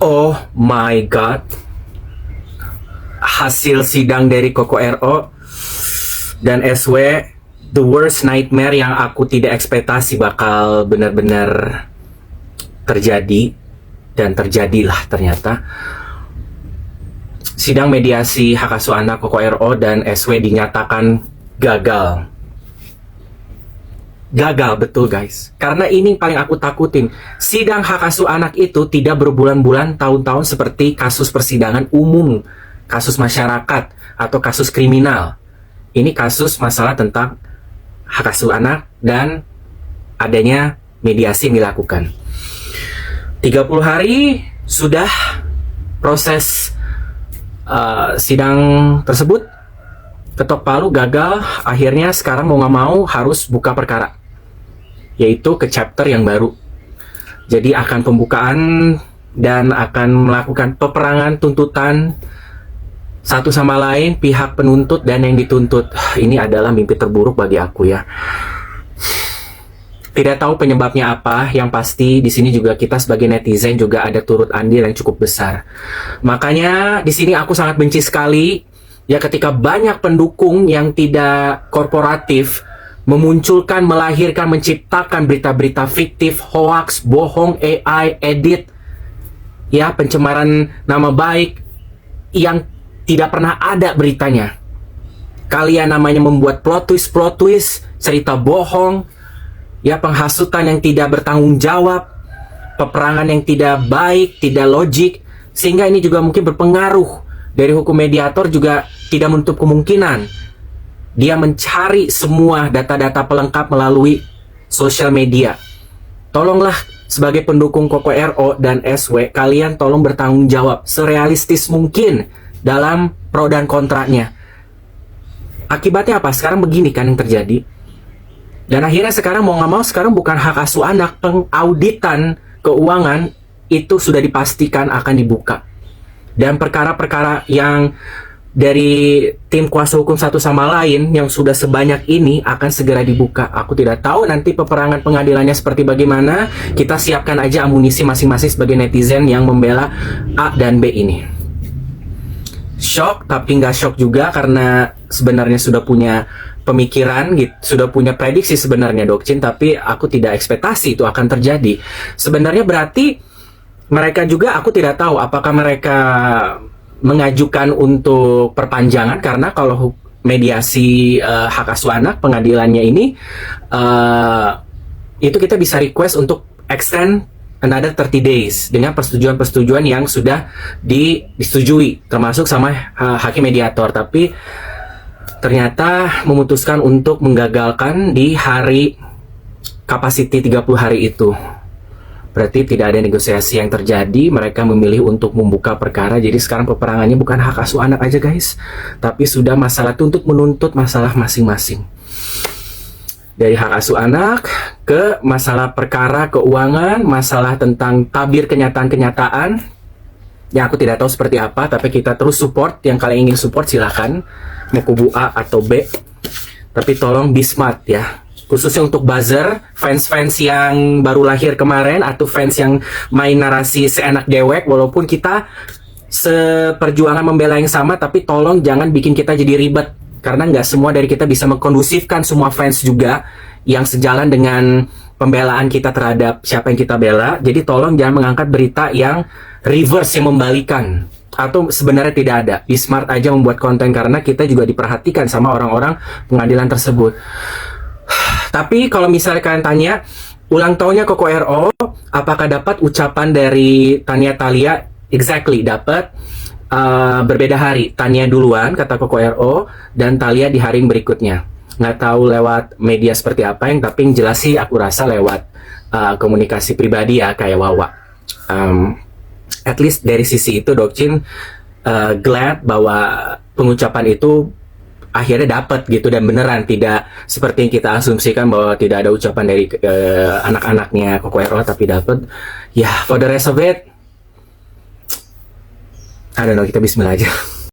Oh my god, hasil sidang dari Koko RO dan SW, the worst nightmare yang aku tidak ekspektasi bakal benar-benar terjadi, dan terjadilah ternyata. Sidang mediasi hak asuh anak Koko RO dan SW dinyatakan gagal. Gagal betul guys, karena ini paling aku takutin. Sidang hak asuh anak itu tidak berbulan-bulan, tahun-tahun seperti kasus persidangan umum, kasus masyarakat, atau kasus kriminal. Ini kasus masalah tentang hak asuh anak dan adanya mediasi yang dilakukan. 30 hari sudah proses sidang tersebut, ketok palu, gagal. Akhirnya sekarang mau nggak mau harus buka perkara, yaitu ke chapter yang baru. Jadi akan pembukaan dan akan melakukan peperangan tuntutan satu sama lain, pihak penuntut dan yang dituntut. Ini adalah mimpi terburuk bagi aku ya. Tidak tahu penyebabnya apa, yang pasti di sini juga kita sebagai netizen juga ada turut andil yang cukup besar. Makanya di sini aku sangat benci sekali ya ketika banyak pendukung yang tidak korporatif memunculkan, melahirkan, menciptakan berita-berita fiktif, hoax, bohong, AI, edit, ya pencemaran nama baik yang tidak pernah ada beritanya. Kalian namanya membuat plot twist, cerita bohong, ya penghasutan yang tidak bertanggung jawab, peperangan yang tidak baik, tidak logik, sehingga ini juga mungkin berpengaruh. Dari hukum mediator juga tidak menutup kemungkinan dia mencari semua data-data pelengkap melalui sosial media. Tolonglah sebagai pendukung Koko RO dan SW, kalian tolong bertanggung jawab serealistis mungkin dalam pro dan kontranya. Akibatnya apa? Sekarang begini kan yang terjadi. Dan akhirnya sekarang mau nggak mau, sekarang bukan hak asuh anak, pengauditan keuangan itu sudah dipastikan akan dibuka. Dan perkara-perkara yang dari tim kuasa hukum satu sama lain yang sudah sebanyak ini akan segera dibuka. Aku tidak tahu nanti peperangan pengadilannya seperti bagaimana. Kita siapkan aja amunisi masing-masing sebagai netizen yang membela A dan B ini. Shock, tapi nggak shock juga karena sebenarnya sudah punya pemikiran gitu, sudah punya prediksi sebenarnya Dokcin, tapi aku tidak ekspektasi itu akan terjadi. Sebenarnya berarti mereka juga, aku tidak tahu apakah mereka mengajukan untuk perpanjangan, karena kalau mediasi hak asuh anak pengadilannya ini itu kita bisa request untuk extend another 30 days dengan persetujuan-persetujuan yang sudah disetujui termasuk sama hakim mediator. Tapi ternyata memutuskan untuk menggagalkan di hari capacity 30 hari itu. Berarti tidak ada negosiasi yang terjadi, mereka memilih untuk membuka perkara. Jadi sekarang peperangannya bukan hak asuh anak aja guys, tapi sudah masalah tuntut menuntut masalah masing-masing. Dari hak asuh anak ke masalah perkara keuangan, masalah tentang tabir kenyataan-kenyataan yang aku tidak tahu seperti apa, tapi kita terus support. Yang kalian ingin support silahkan, mau kubu A atau B, tapi tolong be smart ya, khususnya untuk buzzer, fans-fans yang baru lahir kemarin atau fans yang main narasi seenak dewek. Walaupun kita seperjuangan membela yang sama, tapi tolong jangan bikin kita jadi ribet, karena nggak semua dari kita bisa mengkondusifkan semua fans juga yang sejalan dengan pembelaan kita terhadap siapa yang kita bela. Jadi tolong jangan mengangkat berita yang reverse, yang membalikan, atau sebenarnya tidak ada. Be smart aja membuat konten, karena kita juga diperhatikan sama orang-orang pengadilan tersebut. Tapi kalau misalnya kalian tanya ulang tahunnya Koko RO, apakah dapat ucapan dari Tania Thalia? Exactly, dapat. Berbeda hari, Tania duluan kata Koko RO dan Thalia di hari yang berikutnya. Nggak tahu lewat media seperti apa, yang tapi yang jelas sih aku rasa lewat komunikasi pribadi ya, kayak Wawa. At least dari sisi itu Dokcin glad bahwa pengucapan itu akhirnya dapat gitu, dan beneran tidak seperti yang kita asumsikan bahwa tidak ada ucapan dari anak-anaknya Koko RO, tapi dapat. Ya, for the rest of it, I don't know, kita bismillah aja.